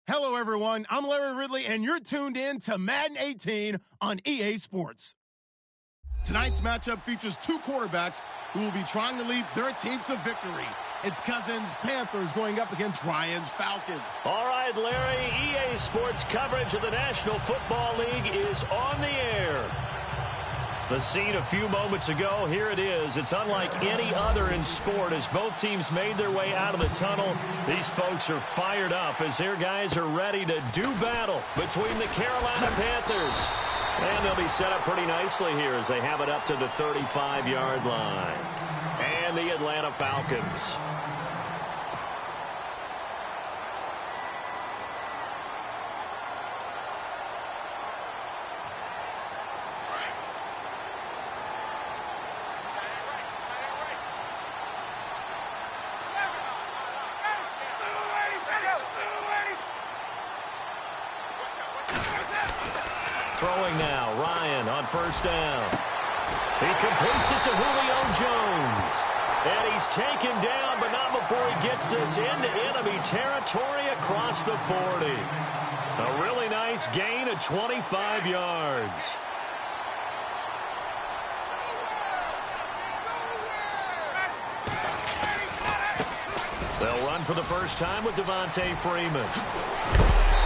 Hello, everyone. I'm Larry Ridley, and you're tuned in to Madden 18 on EA Sports. Tonight's matchup features two quarterbacks who will be trying to lead their team to victory. It's Cousins' Panthers going up against Ryan's Falcons. All right, Larry, EA Sports coverage of the National Football League is on the air. The scene a few moments ago, here it is. It's unlike any other in sport as both teams made their way out of the tunnel. These folks are fired up as their guys are ready to do battle between the Carolina Panthers. And they'll be set up pretty nicely here as they have it up to the 35-yard line. And the Atlanta Falcons. Throwing now, Ryan on first down. He completes it to Julio Jones. And he's taken down, but not before he gets this into enemy territory across the 40. A really nice gain of 25 yards. They'll run for the first time with Devontae Freeman.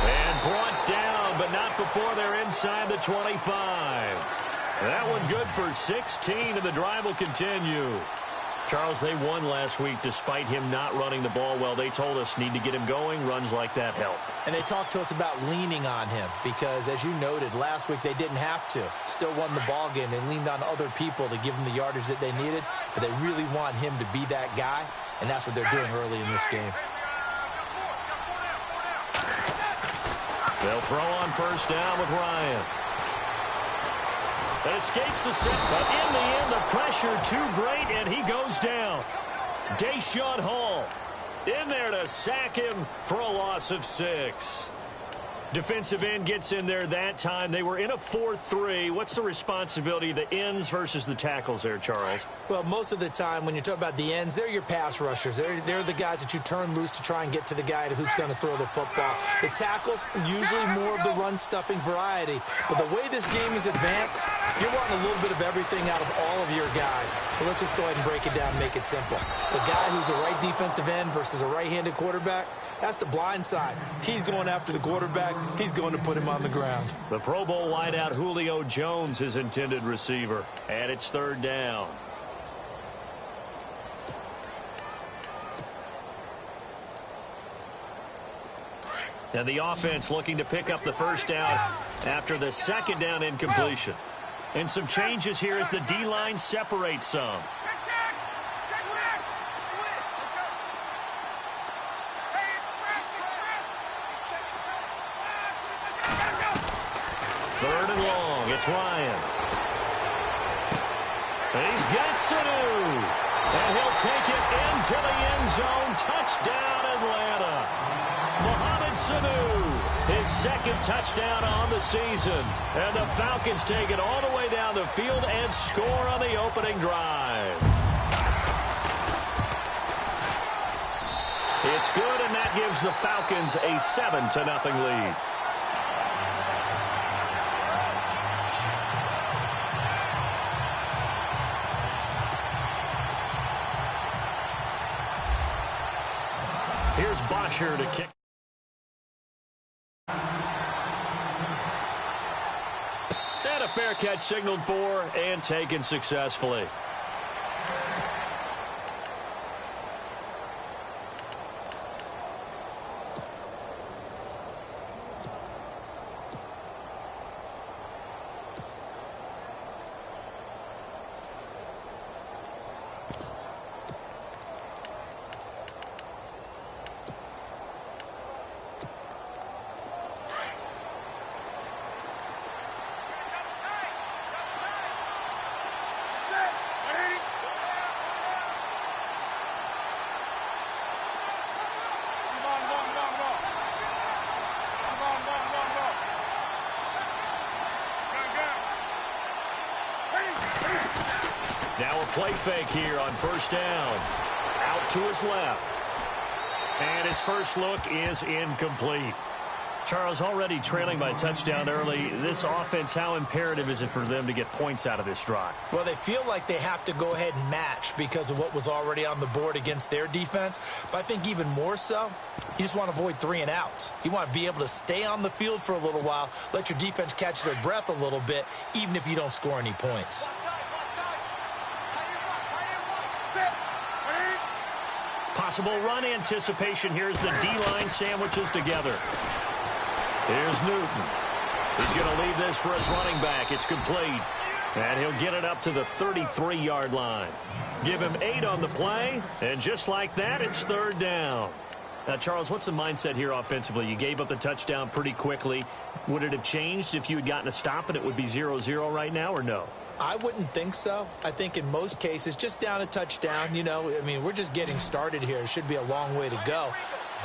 And brought down, but not before they're inside the 25. That one good for 16, and the drive will continue. Charles, they won last week despite him not running the ball well. They told us need to get him going. Runs like that help. And they talked to us about leaning on him because, as you noted, last week they didn't have to. Still won the ball game. They leaned on other people to give them the yardage that they needed, but they really want him to be that guy, and that's what they're doing early in this game. They'll throw on first down with Ryan. It escapes the set, but in the end, the pressure too great, and he goes down. Deshaun Hall in there to sack him for a loss of 6. Defensive end gets in there that time. They were in a 4-3. What's the responsibility of the ends versus the tackles there, Charles? Well, most of the time when you talk about the ends, they're your pass rushers. They're the guys that you turn loose to try and get to the guy who's going to throw the football. The tackles, usually more of the run-stuffing variety. But the way this game is advanced, you're wanting a little bit of everything out of all of your guys. So let's just go ahead and break it down and make it simple. The guy who's a right defensive end versus a right-handed quarterback, that's the blind side. He's going after the quarterback. He's going to put him on the ground. The Pro Bowl wideout Julio Jones, his intended receiver. And it's third down. And the offense looking to pick up the first down after the second down incompletion. And some changes here as the D-line separates some. Third and long, it's Ryan. And he's got Sanu. And he'll take it into the end zone. Touchdown, Atlanta. Mohamed Sanu, his second touchdown on the season. And the Falcons take it all the way down the field and score on the opening drive. It's good, and that gives the Falcons a 7-0 lead. Here's Bosher to kick. And a fair catch signaled for and taken successfully. Now a play fake here on first down. Out to his left. And his first look is incomplete. Charles, already trailing by a touchdown early. This offense, how imperative is it for them to get points out of this drive? Well, they feel like they have to go ahead and match because of what was already on the board against their defense. But I think even more so, you just want to avoid 3 and outs. You want to be able to stay on the field for a little while, let your defense catch their breath a little bit, even if you don't score any points. Possible run anticipation. Here's the D-line sandwiches together. Here's Newton. He's going to leave this for his running back. It's complete. And he'll get it up to the 33-yard line. Give him 8 on the play. And just like that, it's 3rd down. Now, Charles, what's the mindset here offensively? You gave up the touchdown pretty quickly. Would it have changed if you had gotten a stop and it would be 0-0 right now, or no? I wouldn't think so. I think in most cases, just down a touchdown, you know, I mean, we're just getting started here. It should be a long way to go.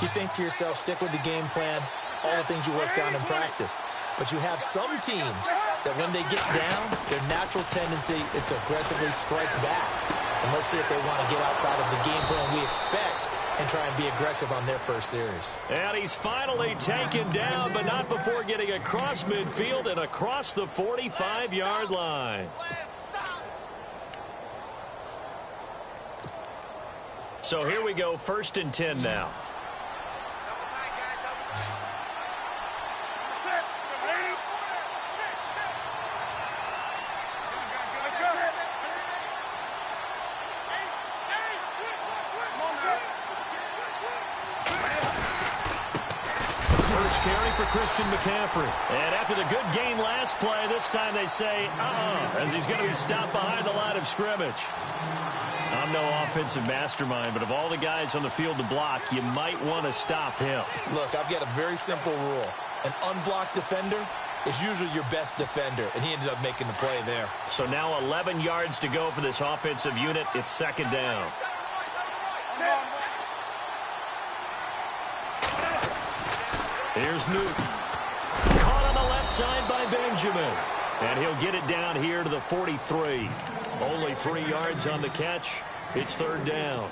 You think to yourself, stick with the game plan, all the things you worked on in practice. But you have some teams that when they get down, their natural tendency is to aggressively strike back. And let's see if they want to get outside of the game plan we expect and try and be aggressive on their first series. And he's finally taken down, but not before getting across midfield and across the 45-yard line. So here we go, 1st and 10 now. Carry for Christian McCaffrey. And after the good game last play, this time they say, as he's going to be stopped behind the line of scrimmage. I'm no offensive mastermind, but of all the guys on the field to block, you might want to stop him. Look, I've got a very simple rule. An unblocked defender is usually your best defender, and he ended up making the play there. So now 11 yards to go for this offensive unit. It's 2nd down. Here's Newton. Caught on the left side by Benjamin. And he'll get it down here to the 43. Only 3 yards on the catch. It's 3rd down.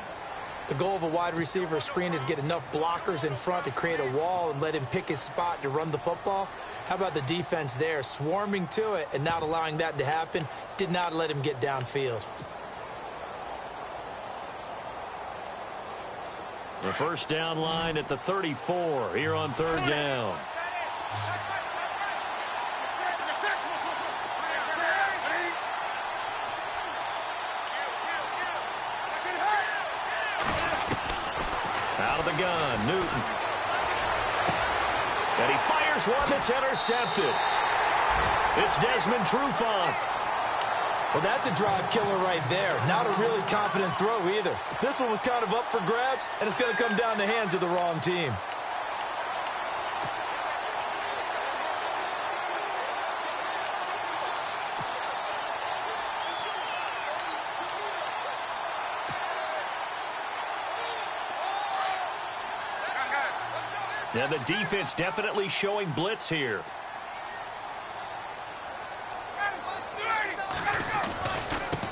The goal of a wide receiver screen is get enough blockers in front to create a wall and let him pick his spot to run the football. How about the defense there, swarming to it and not allowing that to happen? Did not let him get downfield. The 1st down line at the 34 here on 3rd down. Out of the gun, Newton. And he fires one that's intercepted. It's Desmond Trufant. Well, that's a drive killer right there. Not a really confident throw either. This one was kind of up for grabs, and it's going to come down the hands of the wrong team. Yeah, the defense definitely showing blitz here.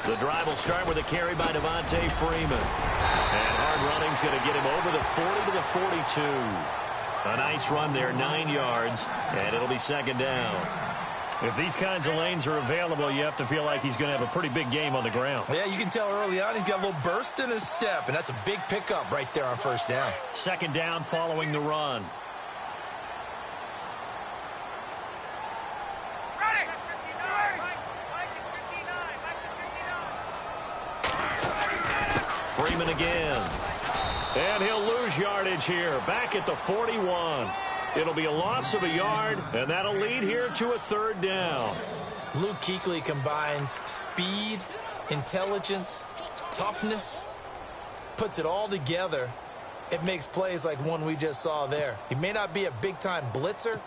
The drive will start with a carry by Devontae Freeman. And hard running's going to get him over the 40 to the 42. A nice run there, 9 yards, and it'll be 2nd down. If these kinds of lanes are available, you have to feel like he's going to have a pretty big game on the ground. Yeah, you can tell early on he's got a little burst in his step, and that's a big pickup right there on 1st down. 2nd down following the run. Freeman again. And he'll lose yardage here, back at the 41. It'll be a loss of a yard, and that'll lead here to a 3rd down. Luke Kuechly combines speed, intelligence, toughness, puts it all together. It makes plays like one we just saw there. He may not be a big-time blitzer,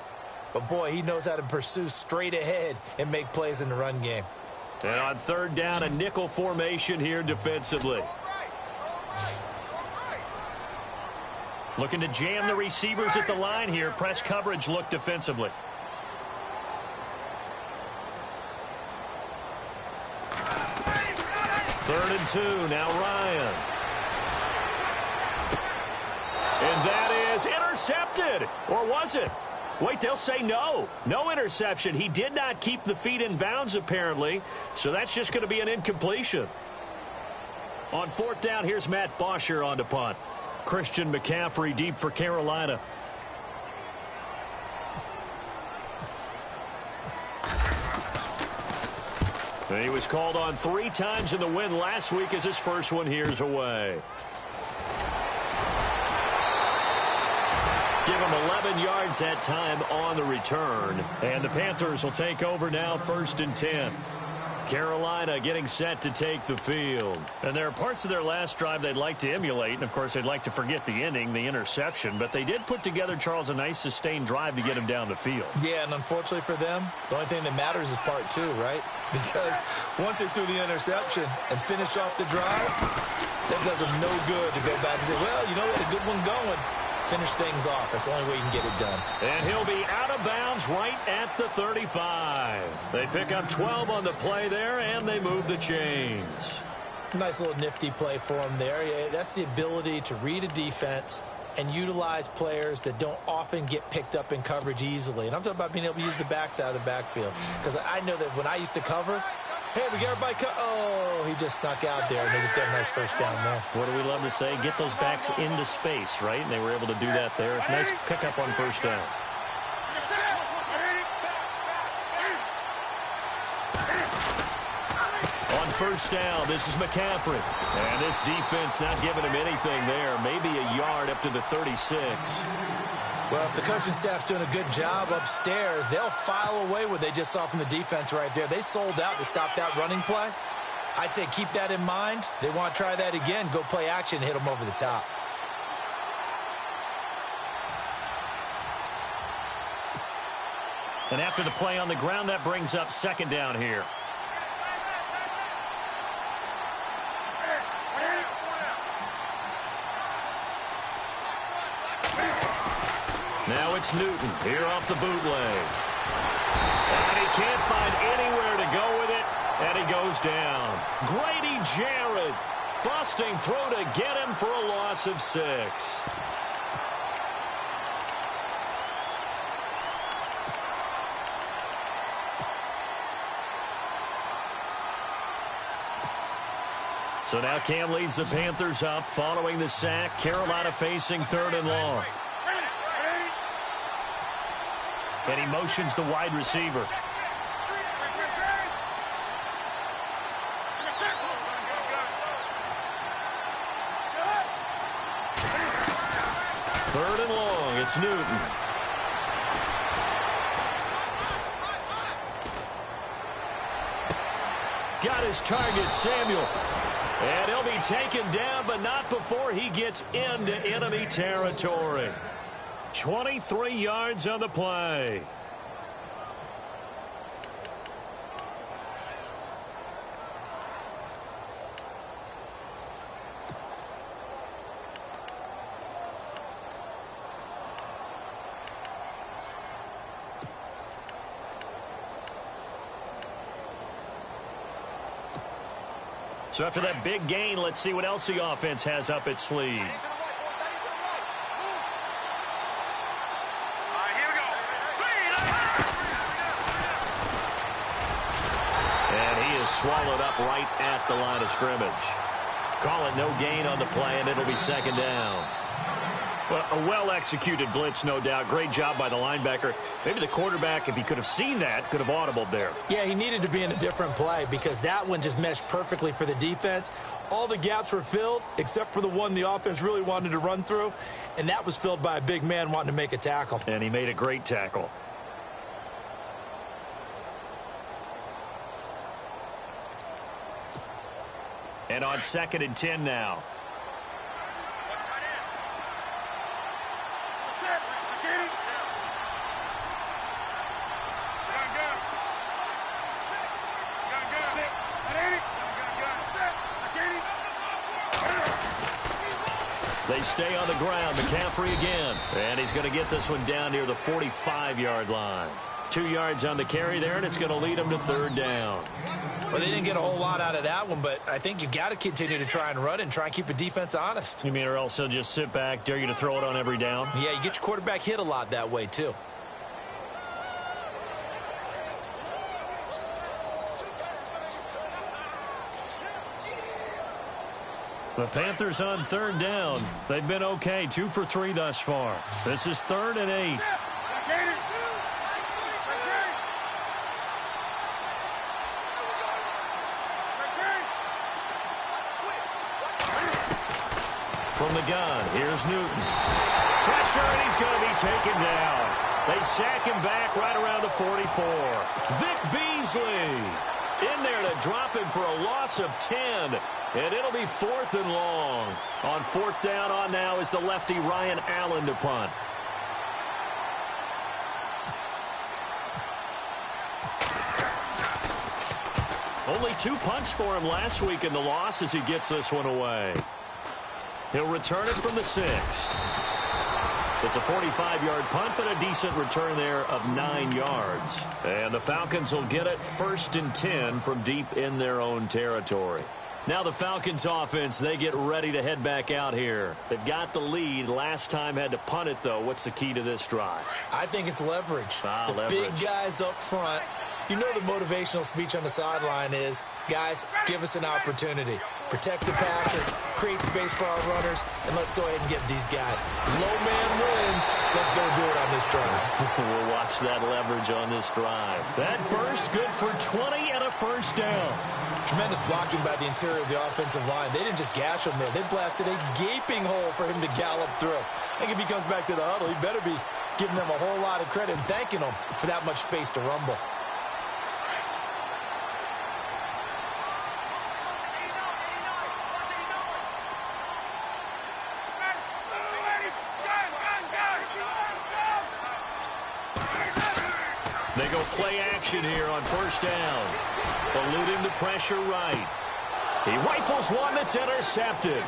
but, boy, he knows how to pursue straight ahead and make plays in the run game. And on 3rd down, a nickel formation here defensively. Looking to jam the receivers at the line here. Press coverage look defensively. Third and 2. Now Ryan. And that is intercepted. Or was it? Wait, they'll say no. No interception. He did not keep the feet in bounds, apparently, so that's just going to be an incompletion. On fourth down, here's Matt Bosher on to punt. Christian McCaffrey deep for Carolina. He was called on 3 times in the win last week as his first one here's away. Give him 11 yards that time on the return. And the Panthers will take over now, 1st and 10. Carolina getting set to take the field. And there are parts of their last drive they'd like to emulate. And, of course, they'd like to forget the ending, the interception. But they did put together, Charles, a nice sustained drive to get him down the field. Yeah, and unfortunately for them, the only thing that matters is part 2, right? Because once they threw the interception and finished off the drive, that does them no good to go back and say, well, you know, we had a good one going. Finish things off. That's the only way you can get it done. And he'll be out of bounds right at the 35. They pick up 12 on the play there, and they move the chains. Nice little nifty play for him there. Yeah, that's the ability to read a defense and utilize players that don't often get picked up in coverage easily. And I'm talking about being able to use the backside of the backfield. Because I know that when I used to cover, hey, we got everybody cut. Oh, he just snuck out there, and they just got a nice first down there. What do we love to say? Get those backs into space, right? And they were able to do that there. Nice pickup on first down. On first down, this is McCaffrey. And this defense not giving him anything there. Maybe a yard up to the 36. Well, if the coaching staff's doing a good job upstairs, they'll file away what they just saw from the defense right there. They sold out to stop that running play. I'd say keep that in mind. They want to try that again. Go play action, hit them over the top. And after the play on the ground, that brings up 2nd down here. Now it's Newton here off the bootleg. And he can't find anywhere to go with it, and he goes down. Grady Jarrett busting through to get him for a loss of 6. So now Cam leads the Panthers up following the sack. Carolina facing 3rd and long. And he motions the wide receiver. Third and long, it's Newton. Got his target, Samuel. And he'll be taken down, but not before he gets into enemy territory. 23 yards on the play. So after that big gain, let's see what else the offense has up its sleeve. Swallowed up right at the line of scrimmage. Call it no gain on the play, and it'll be 2nd down. Well, a well-executed blitz, no doubt. Great job by the linebacker. Maybe the quarterback, if he could have seen that, could have audibled there. Yeah, he needed to be in a different play because that one just meshed perfectly for the defense. All the gaps were filled except for the one the offense really wanted to run through, and that was filled by a big man wanting to make a tackle. And he made a great tackle. And on 2nd and 10 now. They stay on the ground. McCaffrey again. And he's going to get this one down near the 45-yard line. 2 yards on the carry there, and it's going to lead him to 3rd down. Well, they didn't get a whole lot out of that one, but I think you've got to continue to try and run and try and keep the defense honest. You mean, or else he'll just sit back, dare you to throw it on every down? Yeah, you get your quarterback hit a lot that way, too. The Panthers on third down. They've been okay, 2 for 3 thus far. This is 3rd and 8. From the gun, here's Newton. Pressure, and he's going to be taken down. They sack him back right around the 44. Vic Beasley in there to drop him for a loss of 10. And it'll be 4th and long. On 4th down on now is the lefty Ryan Allen to punt. Only 2 punts for him last week in the loss as he gets this one away. He'll return it from the 6. It's a 45-yard punt, but a decent return there of 9 yards. And the Falcons will get it 1st and 10 from deep in their own territory. Now the Falcons offense, they get ready to head back out here. They've got the lead. Last time had to punt it, though. What's the key to this drive? I think it's leverage. The big guys up front. You know the motivational speech on the sideline is, guys, give us an opportunity. Protect the passer, create space for our runners, and let's go ahead and get these guys. Low man wins. Let's go do it on this drive. We'll watch that leverage on this drive. That burst good for 20 and a 1st down. Tremendous blocking by the interior of the offensive line. They didn't just gash him there. They blasted a gaping hole for him to gallop through. I think if he comes back to the huddle, he better be giving them a whole lot of credit and thanking them for that much space to rumble. They go play action here on 1st down. Eluding the pressure right. He rifles one that's intercepted.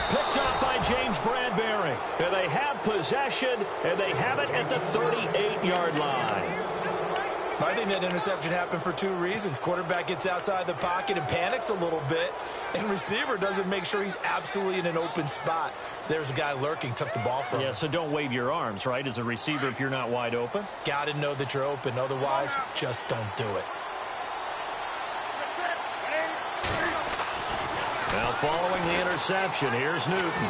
Picked up by James Bradbury. And they have possession, and they have it at the 38-yard line. I think that interception happened for 2 reasons. Quarterback gets outside the pocket and panics a little bit, and receiver doesn't make sure he's absolutely in an open spot. So there's a guy lurking, took the ball from him. Yeah, so don't wave your arms, right, as a receiver if you're not wide open? Got to know that you're open. Otherwise, just don't do it. Now following the interception, here's Newton.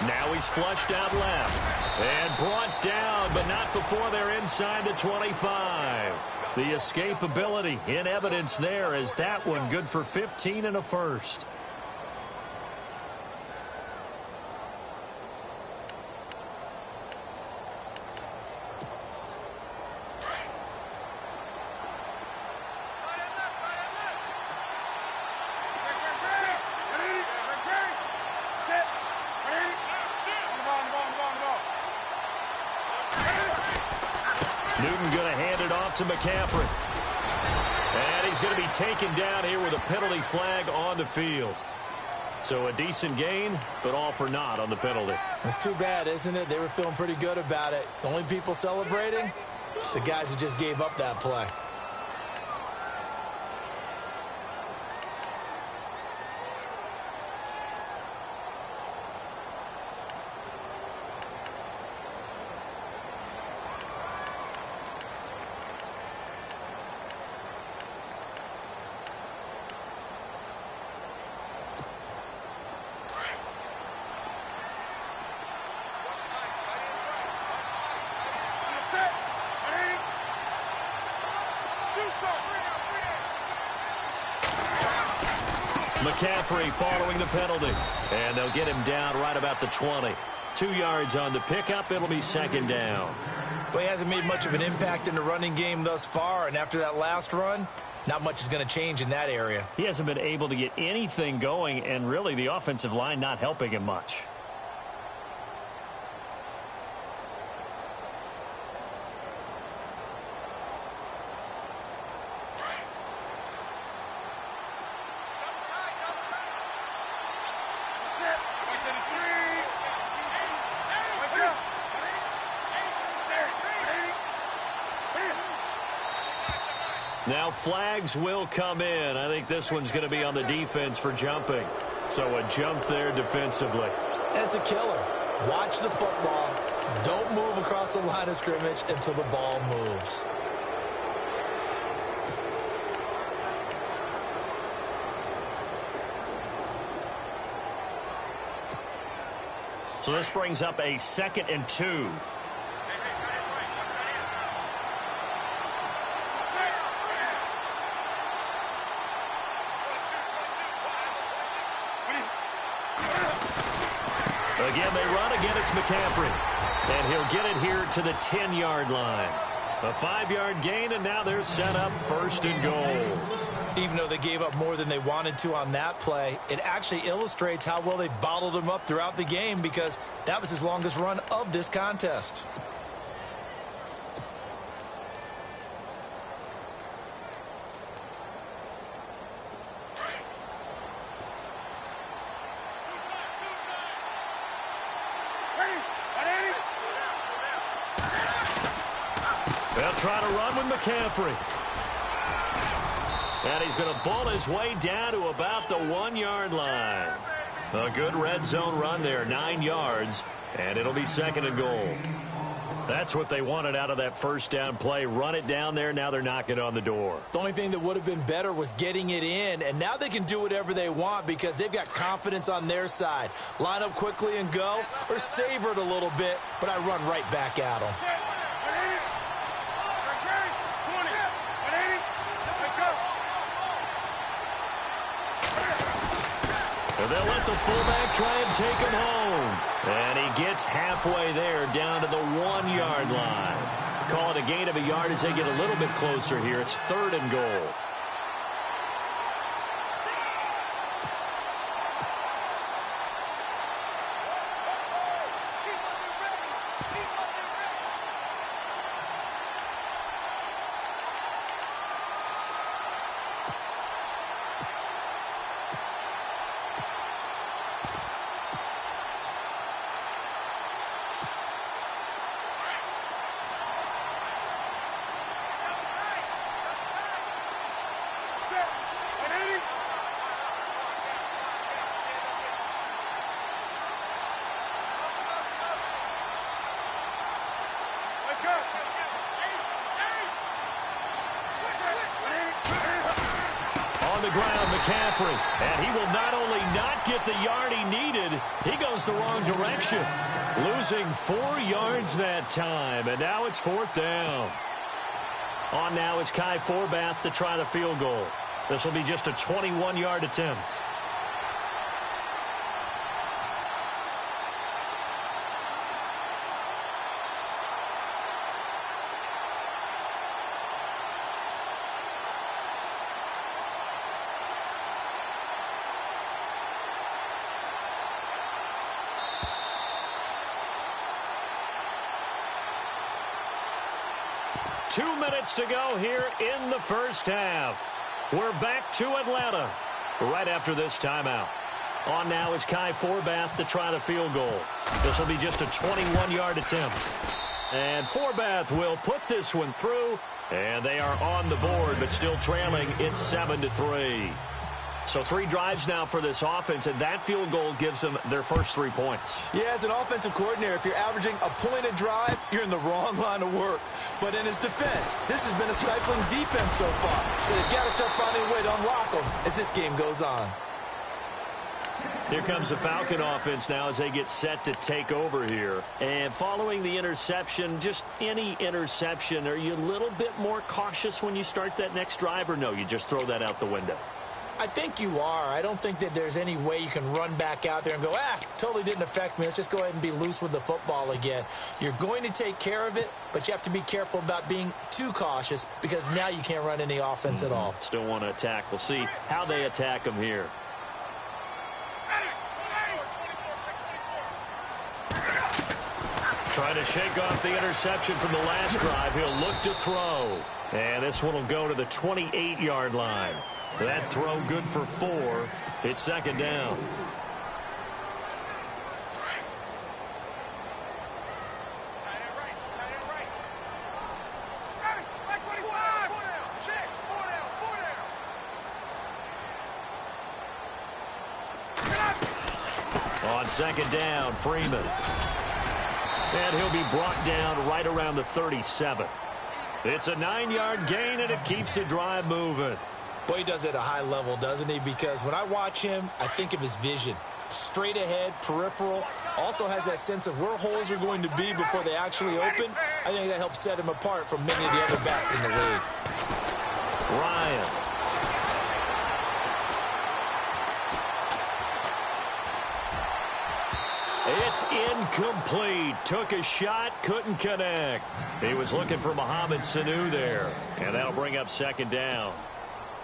Now he's flushed out left and brought down, but not before they're inside the 25. The escapability in evidence there as that one good for 15 and a 1st. Newton going to hand it off to McCaffrey. And he's going to be taken down here with a penalty flag on the field. So a decent gain, but all for naught on the penalty. It's too bad, isn't it? They were feeling pretty good about it. The only people celebrating, the guys who just gave up that play. McCaffrey following the penalty. And they'll get him down right about the 20. 2 yards on the pickup. It'll be 2nd down. Well, he hasn't made much of an impact in the running game thus far. And after that last run, not much is going to change in that area. He hasn't been able to get anything going, and really the offensive line not helping him much. Now flags will come in. I think this one's going to be on the defense for jumping. So a jump there defensively. And it's a killer. Watch the football. Don't move across the line of scrimmage until the ball moves. So this brings up a 2nd and 2. Again, they run. Again, it's McCaffrey. And he'll get it here to the 10-yard line. A 5-yard gain, and now they're set up 1st and goal. Even though they gave up more than they wanted to on that play, it actually illustrates how well they bottled them up throughout the game, because that was his longest run of this contest. They'll try to run with McCaffrey. And he's going to ball his way down to about the 1-yard line. A good red zone run there, 9 yards, and it'll be 2nd and goal. That's what they wanted out of that first down play. Run it down there. Now they're knocking on the door. The only thing that would have been better was getting it in, and now they can do whatever they want because they've got confidence on their side. Line up quickly and go, or savor it a little bit, but I run right back at them. They'll let the fullback try and take him home. And he gets halfway there down to the 1-yard line. Call it a gain of a yard as they get a little bit closer here. It's 3rd and goal. On the ground, McCaffrey. And he will not only not get the yard he needed, he goes the wrong direction. Losing 4 yards that time, and now it's 4th down. On now is Kai Forbath to try the field goal. This will be just a 21-yard attempt. Two minutes to go here in the first half. We're back to Atlanta right after this timeout. On now is Kai Forbath to try the field goal. This will be just a 21-yard attempt. And Forbath will put this one through, and they are on the board, but still trailing. It's 7-3. So 3 drives now for this offense, and that field goal gives them their first 3 points. Yeah, as an offensive coordinator, if you're averaging a point a drive, you're in the wrong line of work. But in his defense, this has been a stifling defense so far. So they've got to start finding a way to unlock them as this game goes on. Here comes the Falcon offense now as they get set to take over here. And following the interception, just any interception, are you a little bit more cautious when you start that next drive, or no, you just throw that out the window? I think you are. I don't think that there's any way you can run back out there and go, totally didn't affect me. Let's just go ahead and be loose with the football again. You're going to take care of it, but you have to be careful about being too cautious because now you can't run any offense at all. Still want to attack. We'll see how they attack them here. Trying to shake off the interception from the last drive. He'll look to throw. And this one will go to the 28-yard line. That throw good for 4. It's 2nd down. On 2nd down, Freeman. And he'll be brought down right around the 37. It's a 9-yard gain, and it keeps the drive moving. Boy, he does it at a high level, doesn't he? Because when I watch him, I think of his vision. straight ahead, peripheral. Also has that sense of where holes are going to be before they actually open. I think that helps set him apart from many of the other backs in the league. Ryan. It's incomplete. Took a shot, couldn't connect. He was looking for Mohamed Sanu there, and that'll bring up second down.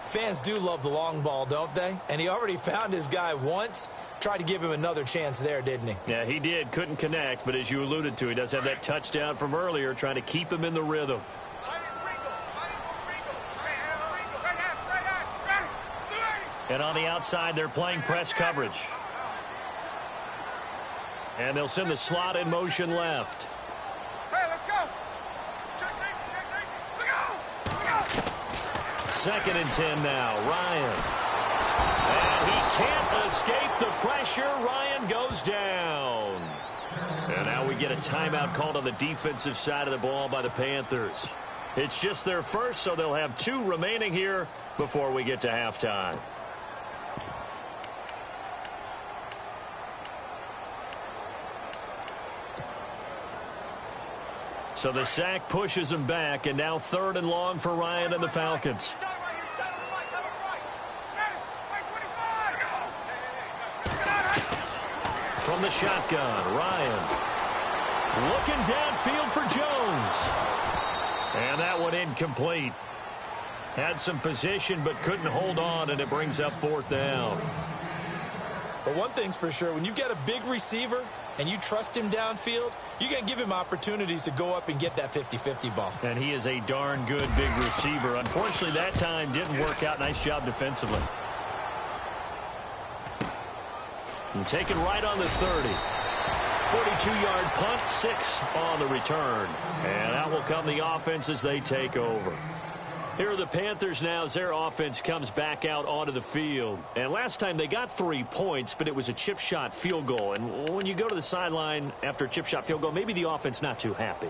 Fans do love the long ball, don't they? And he already found his guy once. Tried to give him another chance there, didn't he? Yeah, he did. Couldn't connect, but as you alluded to, he does have that touchdown from earlier, trying to keep him in the rhythm. And on the outside, they're playing press coverage. And they'll send the slot in motion left. Hey, let's go. Second and 10 now. Ryan. And he can't escape the pressure. Ryan goes down. And now we get a timeout called on the defensive side of the ball by the Panthers. It's just their first, so they'll have 2 remaining here before we get to halftime. So the sack pushes him back, and now 3rd and long for Ryan and the Falcons. From the shotgun, Ryan. Looking downfield for Jones. And that one incomplete. Had some position, but couldn't hold on, and it brings up 4th down. But one thing's for sure, when you've got a big receiver and you trust him downfield, you're going to give him opportunities to go up and get that 50-50 ball. And he is a darn good big receiver. Unfortunately, that time didn't work out. Nice job defensively. And taken right on the 30. 42-yard punt, 6 on the return. And out will come the offense as they take over. Here are the Panthers now as their offense comes back out onto the field. And last time they got 3 points, but it was a chip shot field goal. And when you go to the sideline after a chip shot field goal, maybe the offense not too happy.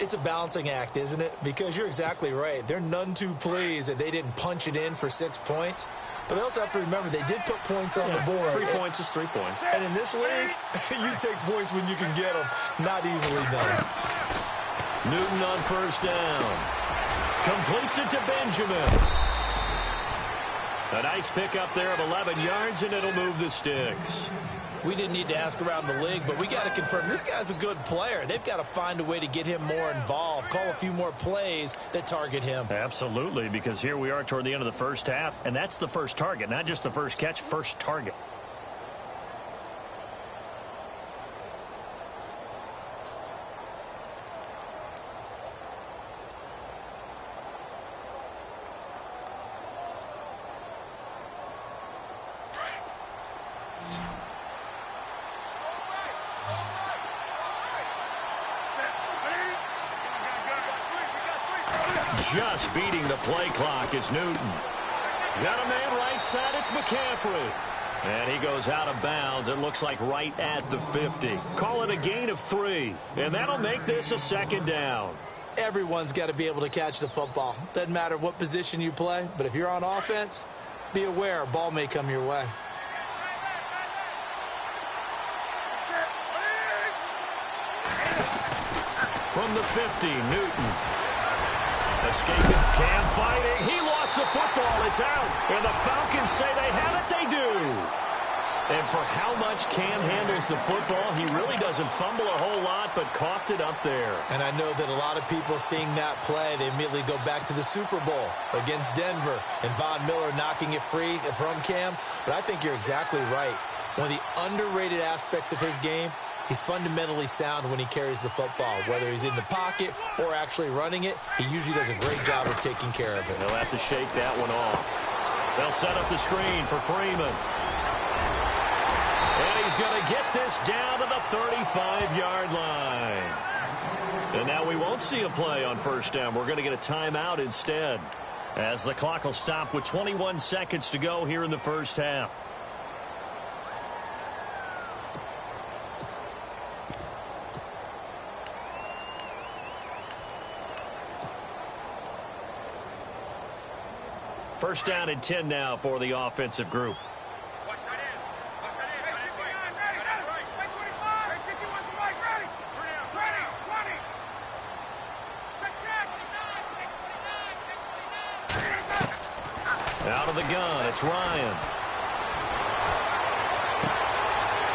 It's a balancing act, isn't it? Because you're exactly right. They're none too pleased that they didn't punch it in for 6 points. But they also have to remember they did put points on the board. 3 points is 3 points. And in this league, you take points when you can get them. Not easily done. Newton on 1st down. Completes it to Benjamin. A nice pickup there of 11 yards, and it'll move the sticks. We didn't need to ask around the league, but we got to confirm this guy's a good player. They've got to find a way to get him more involved, call a few more plays that target him. Absolutely, because here we are toward the end of the first half, and that's the first target, not just the first catch, first target. Just beating the play clock is Newton. Got a man right side, it's McCaffrey. And he goes out of bounds, it looks like right at the 50. Call it a gain of 3, and that'll make this a 2nd down. Everyone's got to be able to catch the football. Doesn't matter what position you play, but if you're on offense, be aware a ball may come your way. From the 50, Newton. Escaping, Cam fighting. He lost the football. It's out. And the Falcons say they have it. They do. And for how much Cam handles the football, he really doesn't fumble a whole lot, but coughed it up there. And I know that a lot of people seeing that play, they immediately go back to the Super Bowl against Denver and Von Miller knocking it free from Cam. But I think you're exactly right. One of the underrated aspects of his game, he's fundamentally sound when he carries the football. Whether he's in the pocket or actually running it, he usually does a great job of taking care of it. They'll have to shake that one off. They'll set up the screen for Freeman. And he's going to get this down to the 35-yard line. And now we won't see a play on 1st down. We're going to get a timeout instead, as the clock will stop with 21 seconds to go here in the first half. First down and 10 now for the offensive group. Out of the gun, it's Ryan.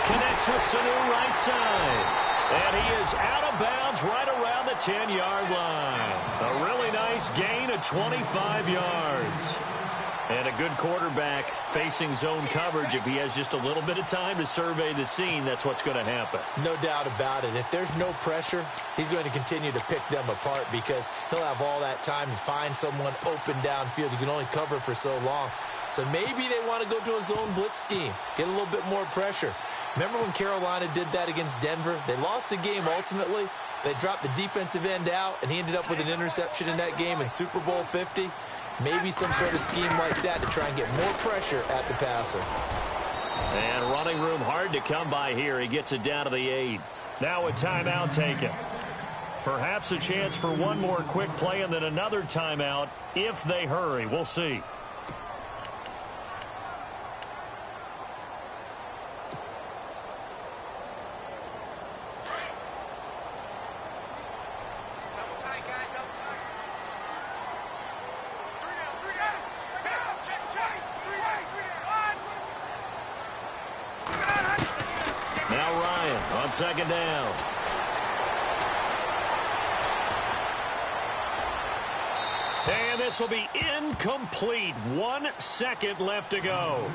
Connects with Sanu right side. And he is out of bounds right around the 10-yard line. A really nice gain of 25 yards. And a good quarterback facing zone coverage. If he has just a little bit of time to survey the scene, that's what's going to happen. No doubt about it. If there's no pressure, he's going to continue to pick them apart because he'll have all that time to find someone open downfield. You can only cover for so long. So maybe they want to go to a zone blitz scheme, get a little bit more pressure. Remember when Carolina did that against Denver? They lost the game ultimately. They dropped the defensive end out, and he ended up with an interception in that game in Super Bowl 50. Maybe some sort of scheme like that to try and get more pressure at the passer. And running room hard to come by here. He gets it down to the 8. Now a timeout taken. Perhaps a chance for one more quick play and then another timeout if they hurry. We'll see. Second down. And this will be incomplete. 1 second left to go.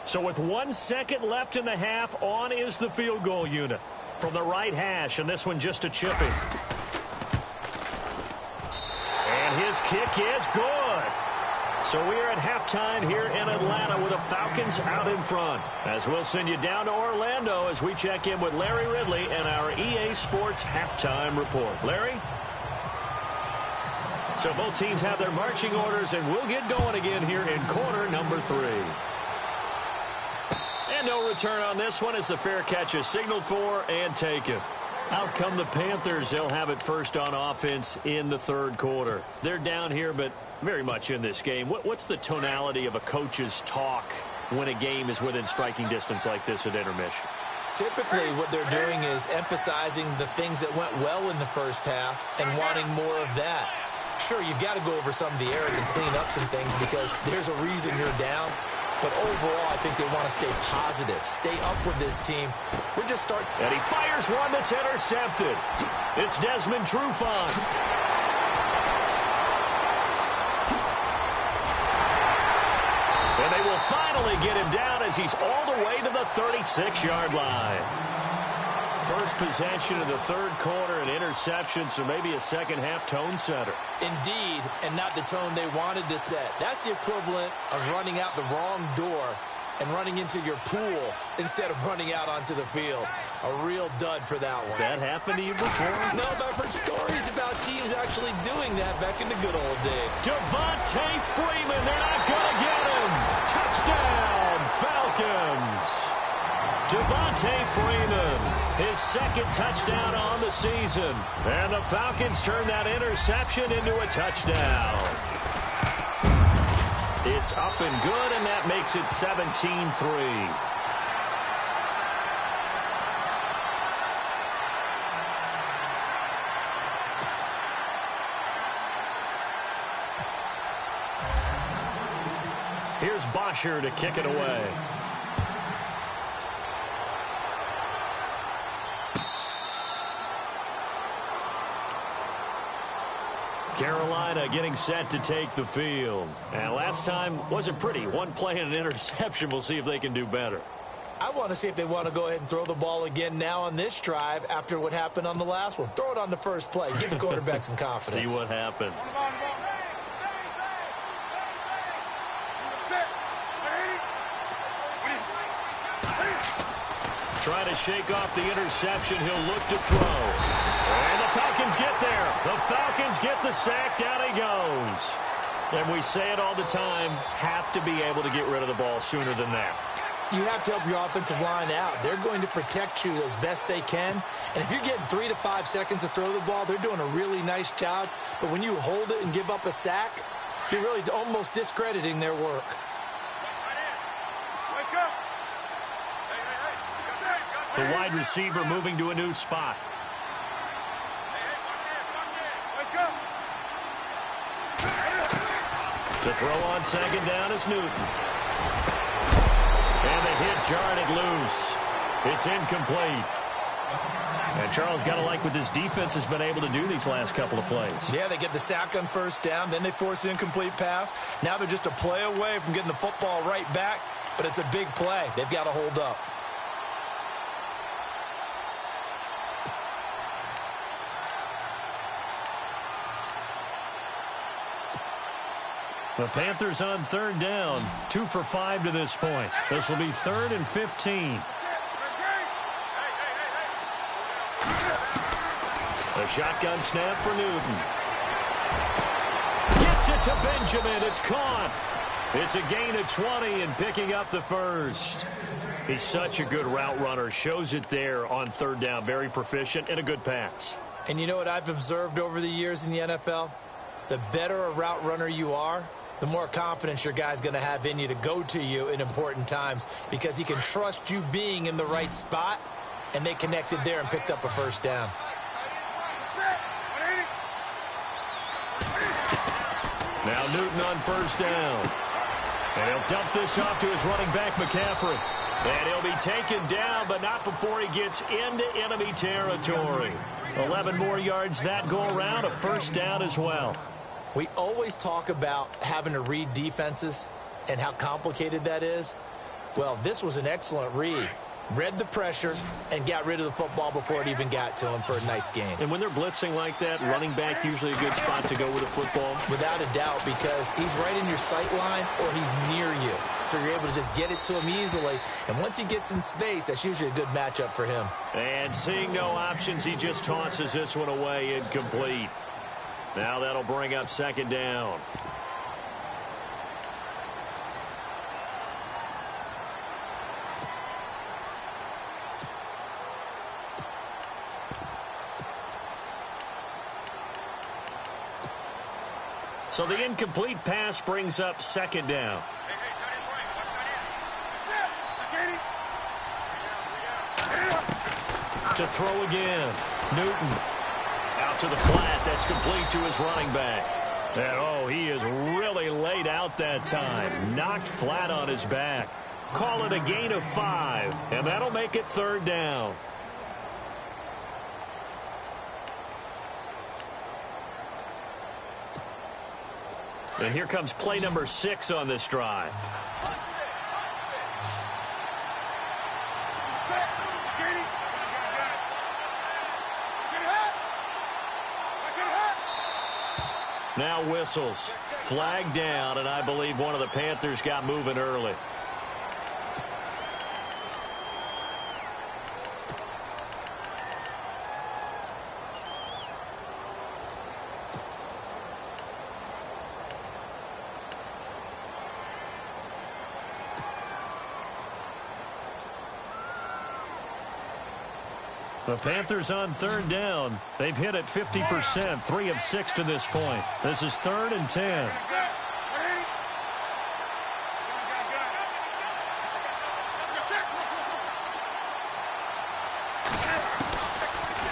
So with 1 second left in the half, on is the field goal unit. From the right hash, and this one just a chipping. And his kick is good. So we are at halftime here in Atlanta with the Falcons out in front. As we'll send you down to Orlando as we check in with Larry Ridley and our EA Sports halftime report. Larry? So both teams have their marching orders, and we'll get going again here in quarter number 3. And no return on this one as the fair catch is signaled for and taken. Out come the Panthers. They'll have it first on offense in the third quarter. They're down here, but very much in this game. What's the tonality of a coach's talk when a game is within striking distance like this at intermission? Typically, what they're doing is emphasizing the things that went well in the first half and wanting more of that. Sure, you've got to go over some of the errors and clean up some things because there's a reason you're down. But overall, I think they want to stay positive, stay up with this team. We're just starting. And he fires one that's intercepted. It's Desmond Trufant. And they will finally get him down as he's all the way to the 36-yard line. First possession of the third quarter, an interception, so maybe a second-half tone setter. Indeed, and not the tone they wanted to set. That's the equivalent of running out the wrong door and running into your pool instead of running out onto the field. A real dud for that one. Has that happened to you before? No, but I've heard stories about teams actually doing that back in the good old days. Devontae Freeman, they're not going to get him. Touchdown, Falcons. Devontae Freeman, his second touchdown on the season. And the Falcons turn that interception into a touchdown. It's up and good, and that makes it 17-3. Here's Bosher to kick it away. Carolina getting set to take the field. And last time wasn't pretty. One play and an interception. We'll see if they can do better. I want to see if they want to go ahead and throw the ball again now on this drive after what happened on the last one. Throw it on the first play. Give the quarterback some confidence. See what happens. Trying to shake off the interception. He'll look to throw. And the Falcons get there. The Falcons get the sack. Down he goes. And we say it all the time, have to be able to get rid of the ball sooner than that. You have to help your offensive line out. They're going to protect you as best they can. And if you're getting 3 to 5 seconds to throw the ball, they're doing a really nice job. But when you hold it and give up a sack, you're really almost discrediting their work. The wide receiver moving to a new spot. To throw on second down is Newton. And the hit jarred it loose. It's incomplete. And Charles, got to like what this defense has been able to do these last couple of plays. Yeah, they get the sack on first down, then they force the incomplete pass. Now they're just a play away from getting the football right back, but it's a big play. They've got to hold up. The Panthers on third down, 2 for 5 to this point. This will be 3rd and 15. A shotgun snap for Newton. Gets it to Benjamin. It's caught. It's a gain of 20 and picking up the first. He's such a good route runner. Shows it there on third down. Very proficient and a good pass. And you know what I've observed over the years in the NFL? The better a route runner you are, the more confidence your guy's going to have in you to go to you in important times because he can trust you being in the right spot, and they connected there and picked up a first down. Now Newton on first down. And he'll dump this off to his running back, McCaffrey. And he'll be taken down, but not before he gets into enemy territory. 11 more yards that go around, a first down as well. We always talk about having to read defenses and how complicated that is. Well, this was an excellent read. Read the pressure and got rid of the football before it even got to him for a nice gain. And when they're blitzing like that, running back usually a good spot to go with the football? Without a doubt, because he's right in your sight line or he's near you. So you're able to just get it to him easily. And once he gets in space, that's usually a good matchup for him. And seeing no options, he just tosses this one away incomplete. Now that'll bring up second down. So the incomplete pass brings up second down. To throw again. Newton. Out to the flat. That's complete to his running back. And, oh, he is really laid out that time. Knocked flat on his back. Call it a gain of 5. And that'll make it third down. And here comes play number 6 on this drive. Now whistles. Flag down, and I believe one of the Panthers got moving early. The Panthers on third down. They've hit it 50%, 3 of 6 to this point. This is 3rd and 10.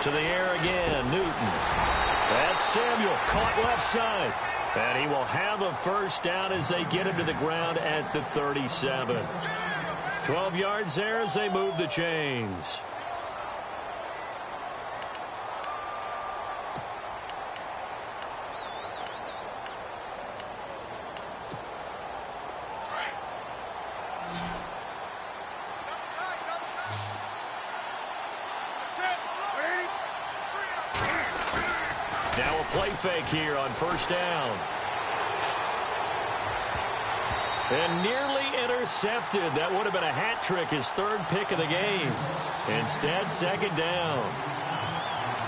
To the air again, Newton. That's Samuel, caught left side. And he will have a first down as they get him to the ground at the 37. 12 yards there as they move the chains. Now a play fake here on first down. And nearly intercepted. That would have been a hat trick, his 3rd pick of the game. Instead, second down.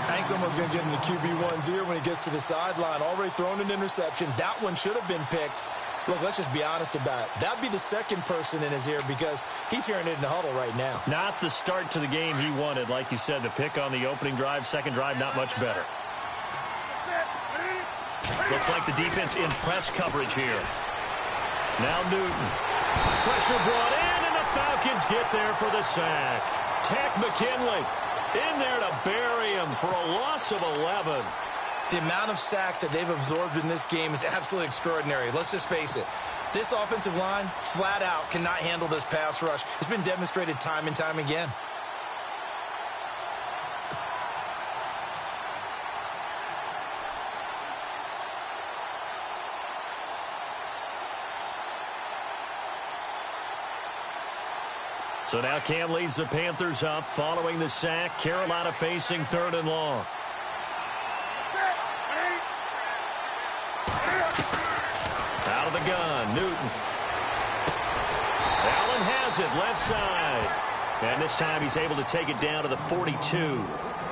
I think someone's going to get in the QB1's ear when he gets to the sideline. Already thrown an interception. That one should have been picked. Look, let's just be honest about it. That'd be the second person in his ear because he's hearing it in the huddle right now. Not the start to the game he wanted. Like you said, the pick on the opening drive, second drive, not much better. Looks like the defense in press coverage here. Now Newton. Pressure brought in, and the Falcons get there for the sack. Tack McKinley in there to bury him for a loss of 11. The amount of sacks that they've absorbed in this game is absolutely extraordinary. Let's just face it. This offensive line, flat out, cannot handle this pass rush. It's been demonstrated time and time again. So now Cam leads the Panthers up following the sack. Carolina facing 3rd and long. Out of the gun, Newton. Allen has it, left side. And this time he's able to take it down to the 42.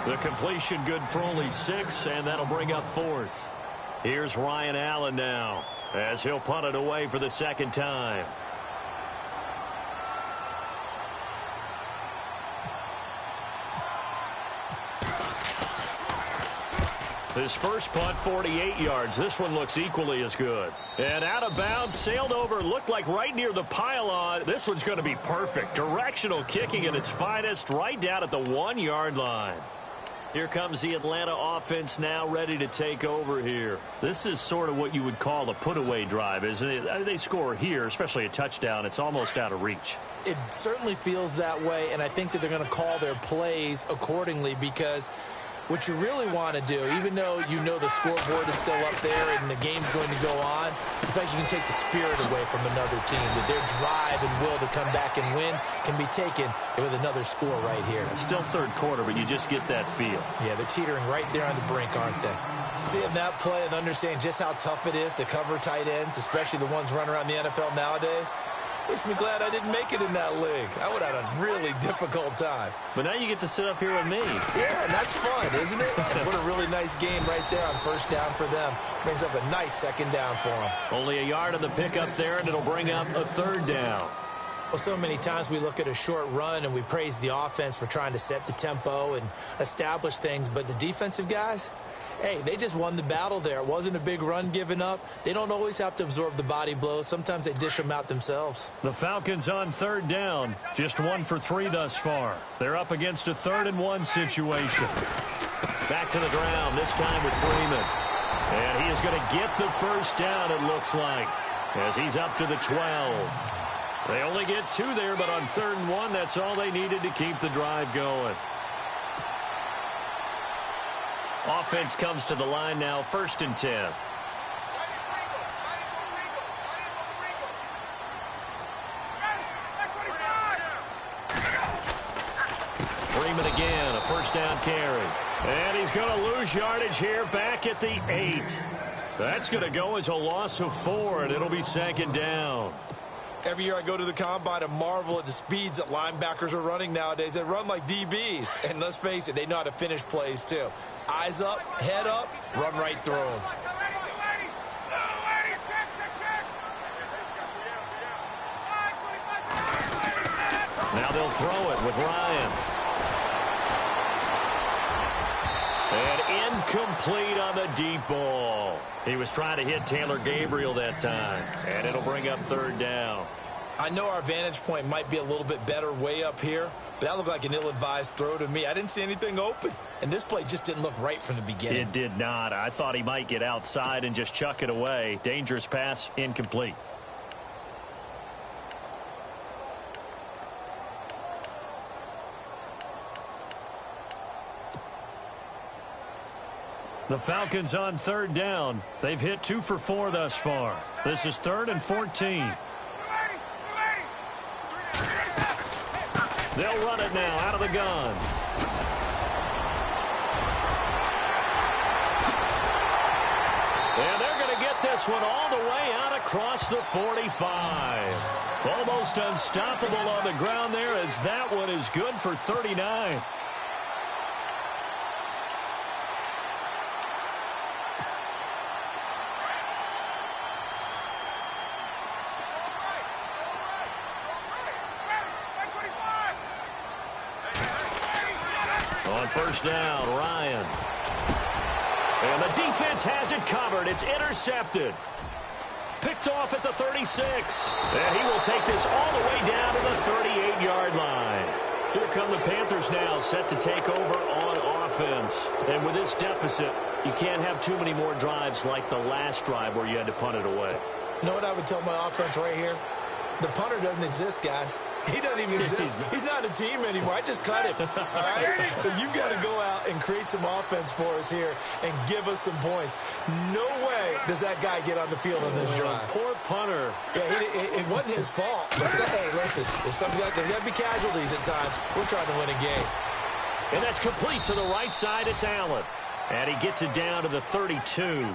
The completion good for only 6, and that'll bring up 4th. Here's Ryan Allen now, as he'll punt it away for the 2nd time. His first punt, 48 yards. This one looks equally as good. And out of bounds, sailed over, looked like right near the pylon. This one's going to be perfect. Directional kicking at its finest, right down at the 1-yard line. Here comes the Atlanta offense now ready to take over here. This is sort of what you would call a put-away drive, isn't it? They score here, especially a touchdown. It's almost out of reach. It certainly feels that way, and I think that they're going to call their plays accordingly because what you really want to do, even though you know the scoreboard is still up there and the game's going to go on, in fact, you can take the spirit away from another team. That their drive and will to come back and win can be taken with another score right here. It's still 3rd quarter, but you just get that feel. Yeah, they're teetering right there on the brink, aren't they? Seeing that play and understanding just how tough it is to cover tight ends, especially the ones running around the NFL nowadays, makes me glad I didn't make it in that league. I would have had a really difficult time. But now you get to sit up here with me. Yeah, and that's fun, isn't it? What a really nice game right there on 1st down for them. Brings up a nice 2nd down for them. Only a yard on the pickup there, and it'll bring up a 3rd down. Well, so many times we look at a short run and we praise the offense for trying to set the tempo and establish things, but the defensive guys, hey, they just won the battle there. It wasn't a big run given up. They don't always have to absorb the body blows. Sometimes they dish them out themselves. The Falcons on 3rd down. Just 1 for 3 thus far. They're up against a 3rd and 1 situation. Back to the ground, this time with Freeman. And he is going to get the 1st down, it looks like, as he's up to the 12. They only get 2 there, but on 3rd and 1, that's all they needed to keep the drive going. Offense comes to the line now, 1st and 10. Freeman again, a 1st down carry. And he's going to lose yardage here back at the 8. That's going to go as a loss of 4, and it'll be 2nd down. Every year I go to the combine and marvel at the speeds that linebackers are running nowadays. They run like DBs. And let's face it, they know how to finish plays too. Eyes up, head up, run right through them. Now they'll throw it with Ryan. And incomplete on the deep ball. He was trying to hit Taylor Gabriel that time. And it'll bring up 3rd down. I know our vantage point might be a little bit better way up here, but that looked like an ill-advised throw to me. I didn't see anything open, and this play just didn't look right from the beginning. It did not. I thought he might get outside and just chuck it away. Dangerous pass, incomplete. The Falcons on 3rd down. They've hit 2 for 4 thus far. This is 3rd and 14. They'll run it now out of the gun. And they're going to get this one all the way out across the 45. Almost unstoppable on the ground there, as that one is good for 39. On 1st down, Ryan. And the defense has it covered. It's intercepted. Picked off at the 36. And he will take this all the way down to the 38-yard line. Here come the Panthers now, set to take over on offense. And with this deficit, you can't have too many more drives like the last drive where you had to punt it away. You know what I would tell my offense right here? The punter doesn't exist, guys. He doesn't even exist. He's not a team anymore. I just cut him. All right? So you've got to go out and create some offense for us here and give us some points. No way does that guy get on the field on this drive. Poor punter. Yeah, it wasn't his fault. But hey, listen, there's got to be casualties at times. We're trying to win a game. And that's complete to the right side. It's Allen. And he gets it down to the 32.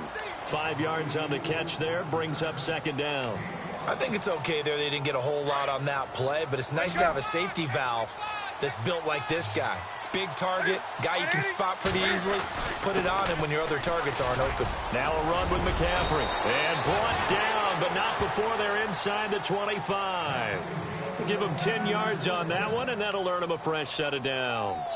5 yards on the catch there. Brings up second down. I think it's okay there. They didn't get a whole lot on that play, but it's nice to have a safety valve that's built like this guy. Big target, guy you can spot pretty easily. Put it on him when your other targets aren't open. Now a run with McCaffrey. And brought down, but not before they're inside the 25. Give him 10 yards on that one, and that'll earn him a fresh set of downs.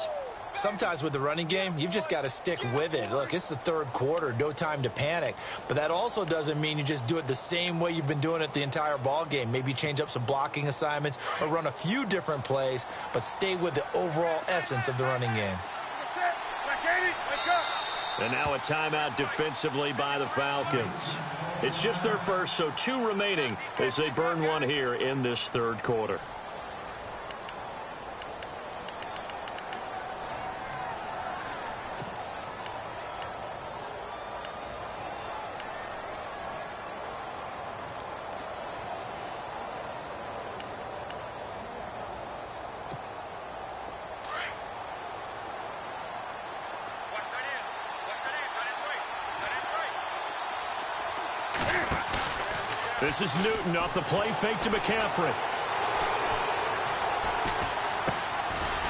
Sometimes with the running game, you've just got to stick with it. Look, it's the third quarter, no time to panic. But that also doesn't mean you just do it the same way you've been doing it the entire ball game. Maybe change up some blocking assignments or run a few different plays, but stay with the overall essence of the running game. And now a timeout defensively by the Falcons. It's just their first, so 2 remaining as they burn one here in this third quarter. This is Newton off the play fake to McCaffrey.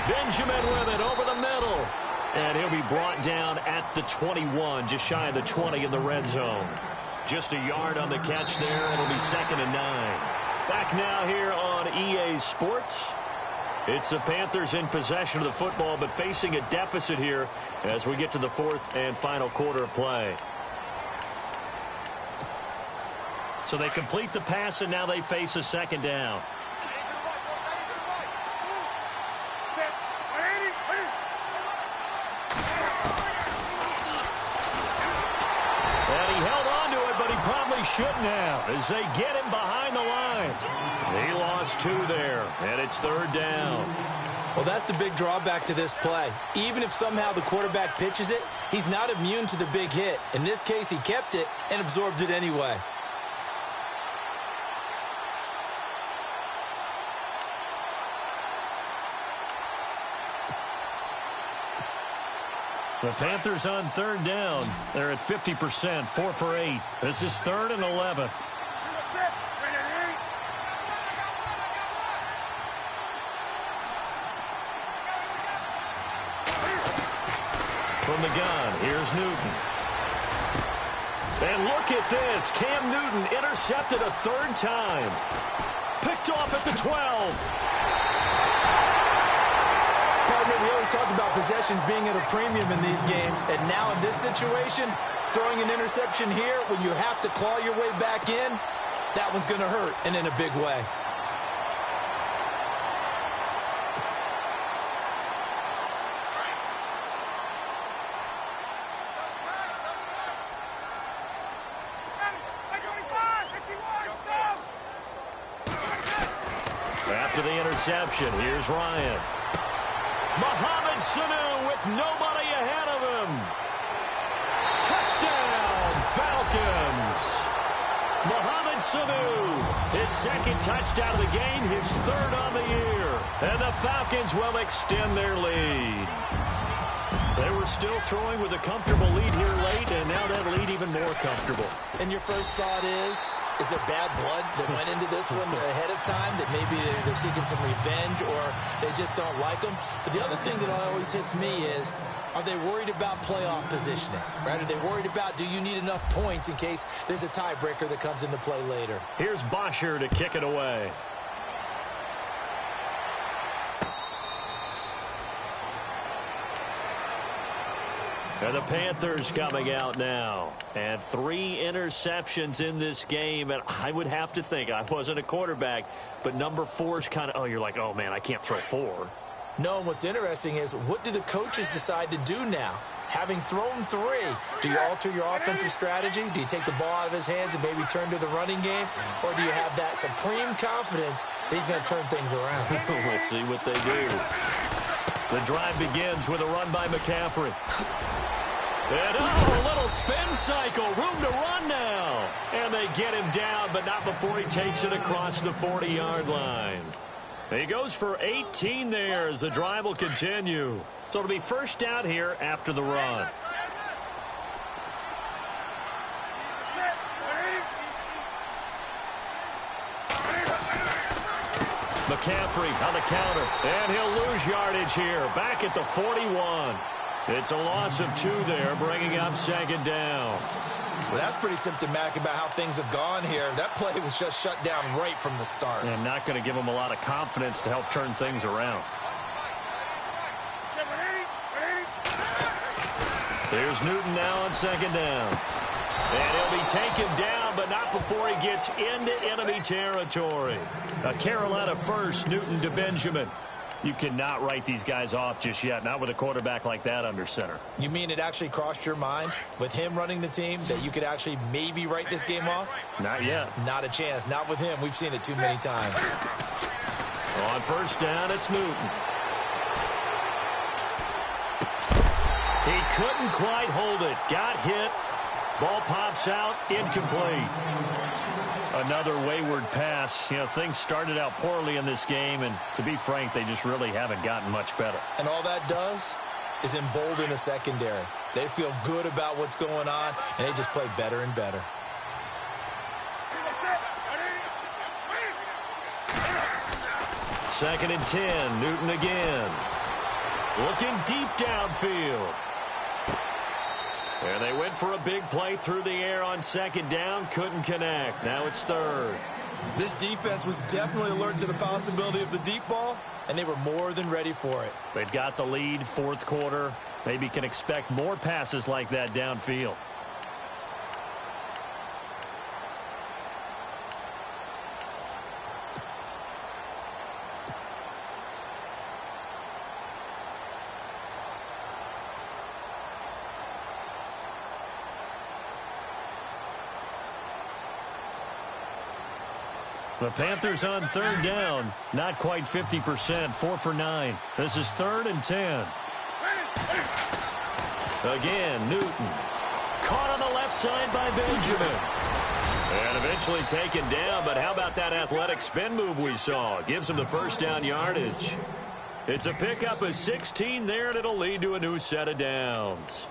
Benjamin with it over the middle. And he'll be brought down at the 21, just shy of the 20 in the red zone. Just a yard on the catch there. It'll be 2nd and 9. Back now here on EA Sports. It's the Panthers in possession of the football, but facing a deficit here as we get to the 4th and final quarter of play. So they complete the pass, and now they face a 2nd down. And he held on to it, but he probably shouldn't have as they get him behind the line. He lost 2 there, and it's 3rd down. Well, that's the big drawback to this play. Even if somehow the quarterback pitches it, he's not immune to the big hit. In this case, he kept it and absorbed it anyway. The Panthers on 3rd down. They're at 50%, 4 for 8. This is 3rd and 11. From the gun, here's Newton. And look at this. Cam Newton intercepted a 3rd time. Picked off at the 12. We always talk about possessions being at a premium in these games, and now in this situation, throwing an interception here when you have to claw your way back in, that one's going to hurt, and in a big way. After the interception, here's Ryan. Mohamed Sanu with nobody ahead of him. Touchdown, Falcons. Mohamed Sanu, his 2nd touchdown of the game, his 3rd on the year. And the Falcons will extend their lead. They were still throwing with a comfortable lead here late, and now that lead even more comfortable. And your first thought is there bad blood that went into this one ahead of time, that maybe they're seeking some revenge or they just don't like them? But the other thing that always hits me is, are they worried about playoff positioning? Right? Are they worried about, do you need enough points in case there's a tiebreaker that comes into play later? Here's Bosher to kick it away. And the Panthers coming out now. And 3 interceptions in this game. And I would have to think, I wasn't a quarterback, but number 4 is kind of, oh, you're like, oh, man, I can't throw 4. No, and what's interesting is, what do the coaches decide to do now? Having thrown 3, do you alter your offensive strategy? Do you take the ball out of his hands and maybe turn to the running game? Or do you have that supreme confidence that he's going to turn things around? We'll see what they do. The drive begins with a run by McCaffrey. And, a little spin cycle. Room to run now. And they get him down, but not before he takes it across the 40-yard line. He goes for 18 there as the drive will continue. So it'll be first down here after the run. McCaffrey on the counter, and he'll lose yardage here. Back at the 41. It's a loss of 2 there, bringing up second down. Well, that's pretty symptomatic about how things have gone here. That play was just shut down right from the start. And not going to give him a lot of confidence to help turn things around. There's Newton now on second down. And he'll be taken down, but not before he gets into enemy territory. A Carolina first, Newton to Benjamin. You cannot write these guys off just yet, not with a quarterback like that under center. You mean it actually crossed your mind with him running the team that you could actually maybe write this game off? Not yet. Not a chance. Not with him. We've seen it too many times. On first down, it's Newton. He couldn't quite hold it. Got hit. Ball pops out. Incomplete. Another wayward pass. You know, things started out poorly in this game, and to be frank, they just really haven't gotten much better. And all that does is embolden a secondary. They feel good about what's going on, and they just play better and better. Second and 10. Newton again. Looking deep downfield. And they went for a big play through the air on second down. Couldn't connect. Now it's third. This defense was definitely alert to the possibility of the deep ball, and they were more than ready for it. They've got the lead, fourth quarter. Maybe can expect more passes like that downfield. The Panthers on third down. Not quite 50%. 4 for 9. This is third and 10. Again, Newton. Caught on the left side by Benjamin. And eventually taken down, but how about that athletic spin move we saw? Gives him the first down yardage. It's a pickup of 16 there, and it'll lead to a new set of downs.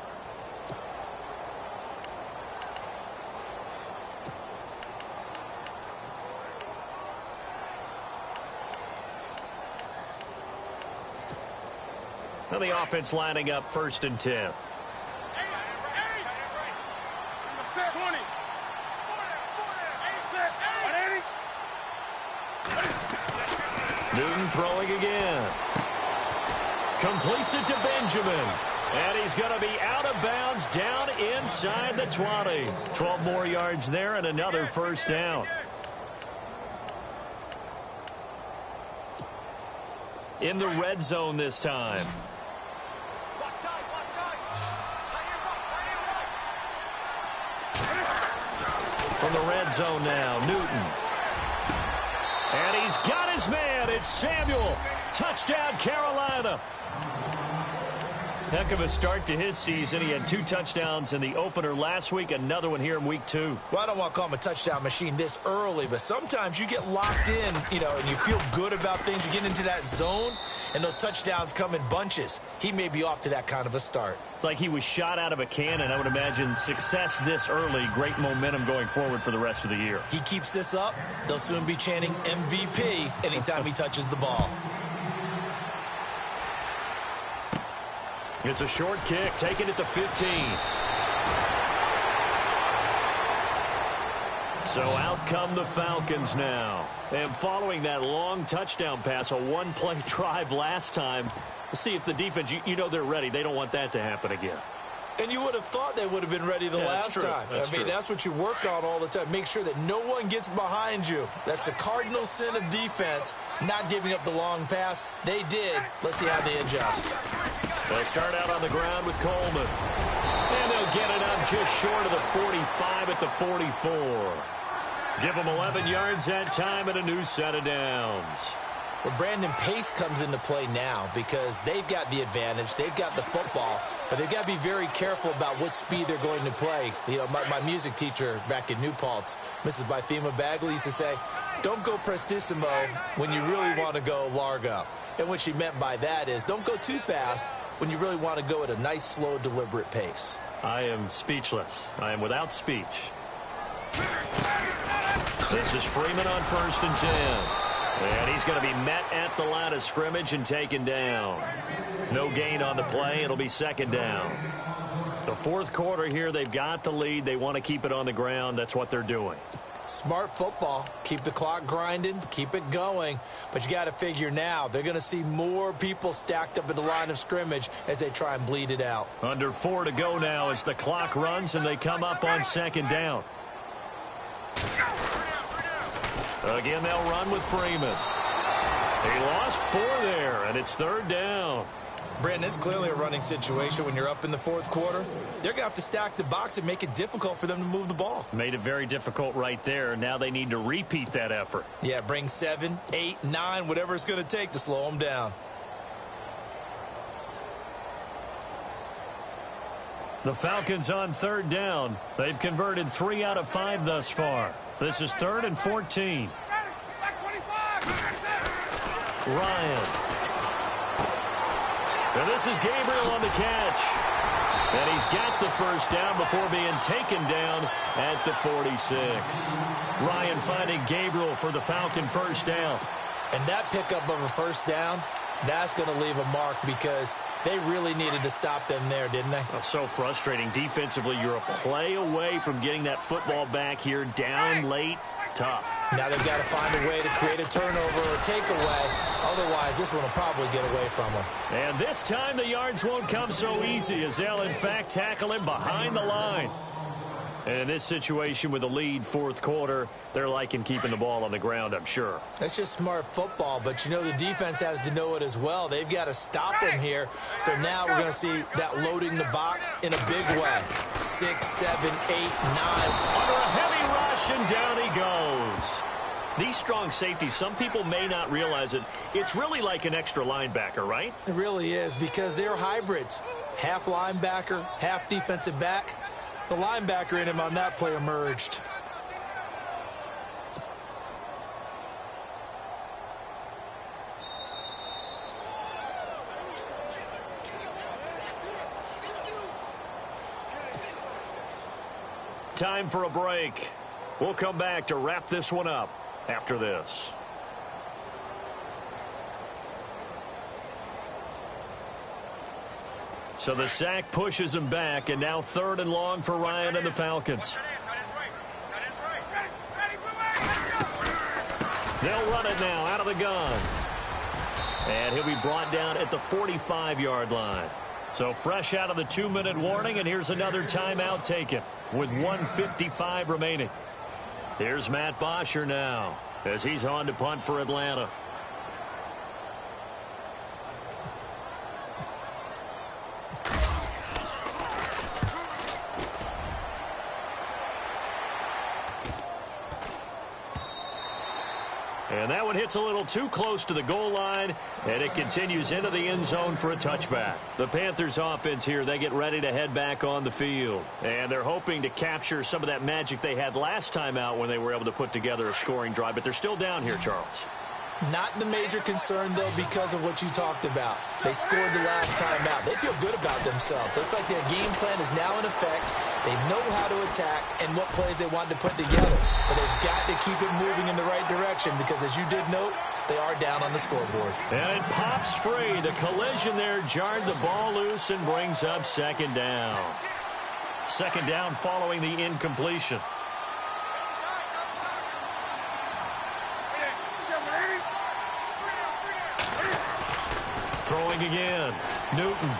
Now the offense lining up first and 10. Newton throwing again. Completes it to Benjamin. And he's going to be out of bounds down inside the 20. 12 more yards there and another first down. In the red zone this time. From the red zone now, Newton. And he's got his man. It's Samuel. Touchdown, Carolina. Heck of a start to his season. He had 2 touchdowns in the opener last week, another one here in week 2. Well, I don't want to call him a touchdown machine this early, but sometimes you get locked in, you know, and you feel good about things. You get into that zone, and those touchdowns come in bunches. He may be off to that kind of a start. It's like he was shot out of a cannon. I would imagine success this early, great momentum going forward for the rest of the year. He keeps this up, they'll soon be chanting MVP anytime he touches the ball. It's a short kick, taking it to 15. So out come the Falcons now. And following that long touchdown pass, a one-play drive last time, let's see if the defense, you know they're ready. They don't want that to happen again. And you would have thought they would have been ready the last time. That's what you work on all the time. Make sure that no one gets behind you. That's the cardinal sin of defense, not giving up the long pass. They did. Let's see how they adjust. They'll start out on the ground with Coleman. And they'll get it up just short of the 45 at the 44. Give them 11 yards that time and a new set of downs. Well, Brandon, pace comes into play now because they've got the advantage. They've got the football, but they've got to be very careful about what speed they're going to play. You know, my music teacher back in New Paltz, Mrs. Bythema Bagley, used to say, don't go prestissimo when you really want to go largo. And what she meant by that is don't go too fast when you really want to go at a nice, slow, deliberate pace. I am speechless. I am without speech. This is Freeman on 1st and 10. And he's going to be met at the line of scrimmage and taken down. No gain on the play. It'll be 2nd down. The 4th quarter here, they've got the lead. They want to keep it on the ground. That's what they're doing. Smart football. Keep the clock grinding. Keep it going. But you got to figure now, they're going to see more people stacked up at the line of scrimmage as they try and bleed it out. Under 4 to go now as the clock runs and they come up on 2nd down. Again, they'll run with Freeman. He lost 4 there, and it's 3rd down. Brandon, it's clearly a running situation when you're up in the 4th quarter. They're going to have to stack the box and make it difficult for them to move the ball. Made it very difficult right there. Now they need to repeat that effort. Yeah, bring 7, 8, 9, whatever it's going to take to slow them down. The Falcons on 3rd down. They've converted 3 out of 5 thus far. This is 3rd and 14. Ryan. And this is Gabriel on the catch. And he's got the 1st down before being taken down at the 46. Ryan finding Gabriel for the Falcon 1st down. And that pickup of a 1st down, that's going to leave a mark because they really needed to stop them there, didn't they? Oh, so frustrating. Defensively, you're a play away from getting that football back here. Down late, tough. Now they've got to find a way to create a turnover or takeaway. Otherwise, this one will probably get away from them. And this time the yards won't come so easy as they'll, in fact, tackle him behind the line. And in this situation with the lead 4th quarter, they're liking keeping the ball on the ground, I'm sure. That's just smart football, but you know the defense has to know it as well. They've got to stop them here. So now we're going to see that loading the box in a big way. 6, 7, 8, 9. Under a heavy rush, and down he goes. These strong safeties, some people may not realize it. It's really like an extra linebacker, right? It really is because they're hybrids. Half linebacker, half defensive back. The linebacker in him on that play emerged. Time for a break. We'll come back to wrap this one up after this. So the sack pushes him back, and now 3rd and long for Ryan and the Falcons. They'll run it now out of the gun. And he'll be brought down at the 45-yard line. So fresh out of the 2-minute warning, and here's another timeout taken with 1:55 remaining. Here's Matt Bosher now as he's on to punt for Atlanta. And that one hits a little too close to the goal line, and it continues into the end zone for a touchback. The Panthers offense here, they get ready to head back on the field. And they're hoping to capture some of that magic they had last time out when they were able to put together a scoring drive. But they're still down here, Charles. Not the major concern, though, because of what you talked about. They scored the last time out. They feel good about themselves. They feel like their game plan is now in effect. They know how to attack and what plays they want to put together. But they've got to keep it moving in the right direction because, as you did note, they are down on the scoreboard. And it pops free. The collision there jarred the ball loose and brings up 2nd down. 2nd down following the incompletion. Throwing again. Newton.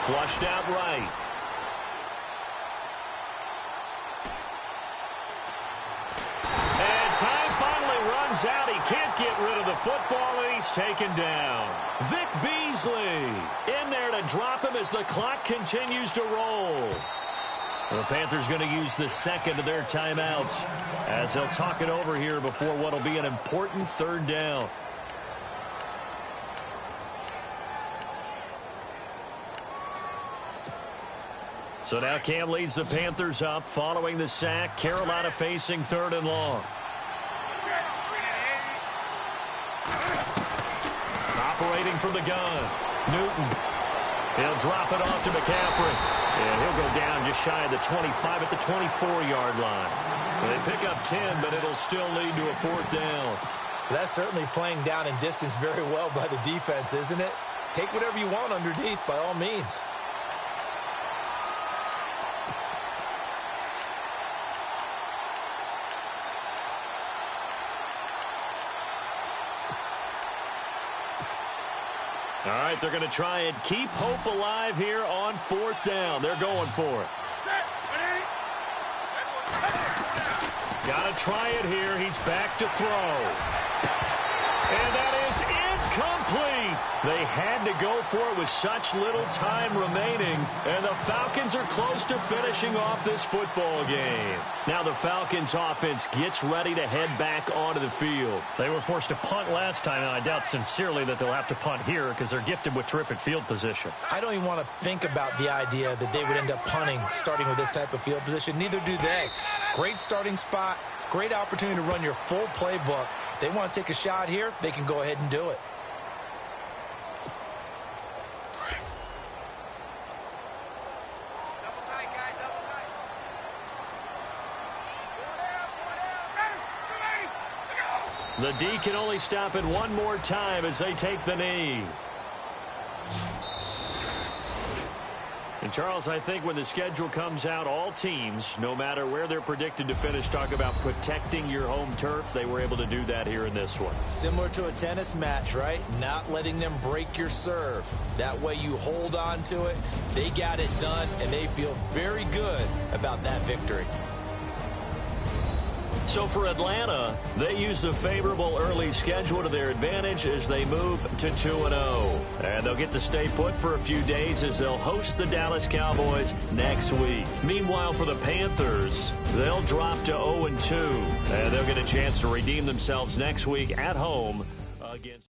Flushed out right. And time finally runs out. He can't get rid of the football, and he's taken down. Vic Beasley in there to drop him as the clock continues to roll. The Panthers going to use the second of their timeouts as they'll talk it over here before what will be an important third down. So now Cam leads the Panthers up following the sack. Carolina facing 3rd and long. Operating from the gun. Newton. He'll drop it off to McCaffrey. And he'll go down just shy of the 25 at the 24-yard line. They pick up 10, but it'll still lead to a 4th down. That's certainly playing down in distance very well by the defense, isn't it? Take whatever you want underneath by all means. All right, they're going to try and keep hope alive here on 4th down. They're going for it. Got to try it here. He's back to throw. And that is incomplete. They had to go for it with such little time remaining. And the Falcons are close to finishing off this football game. Now the Falcons offense gets ready to head back onto the field. They were forced to punt last time, and I doubt sincerely that they'll have to punt here because they're gifted with terrific field position. I don't even want to think about the idea that they would end up punting starting with this type of field position. Neither do they. Great starting spot. Great opportunity to run your full playbook. If they want to take a shot here, they can go ahead and do it. The D can only stop it one more time as they take the knee. And, Charles, I think when the schedule comes out, all teams, no matter where they're predicted to finish, talk about protecting your home turf. They were able to do that here in this one. Similar to a tennis match, right? Not letting them break your serve. That way you hold on to it. They got it done, and they feel very good about that victory. So for Atlanta, they use the favorable early schedule to their advantage as they move to 2-0. And they'll get to stay put for a few days as they'll host the Dallas Cowboys next week. Meanwhile, for the Panthers, they'll drop to 0-2. And they'll get a chance to redeem themselves next week at home against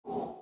you.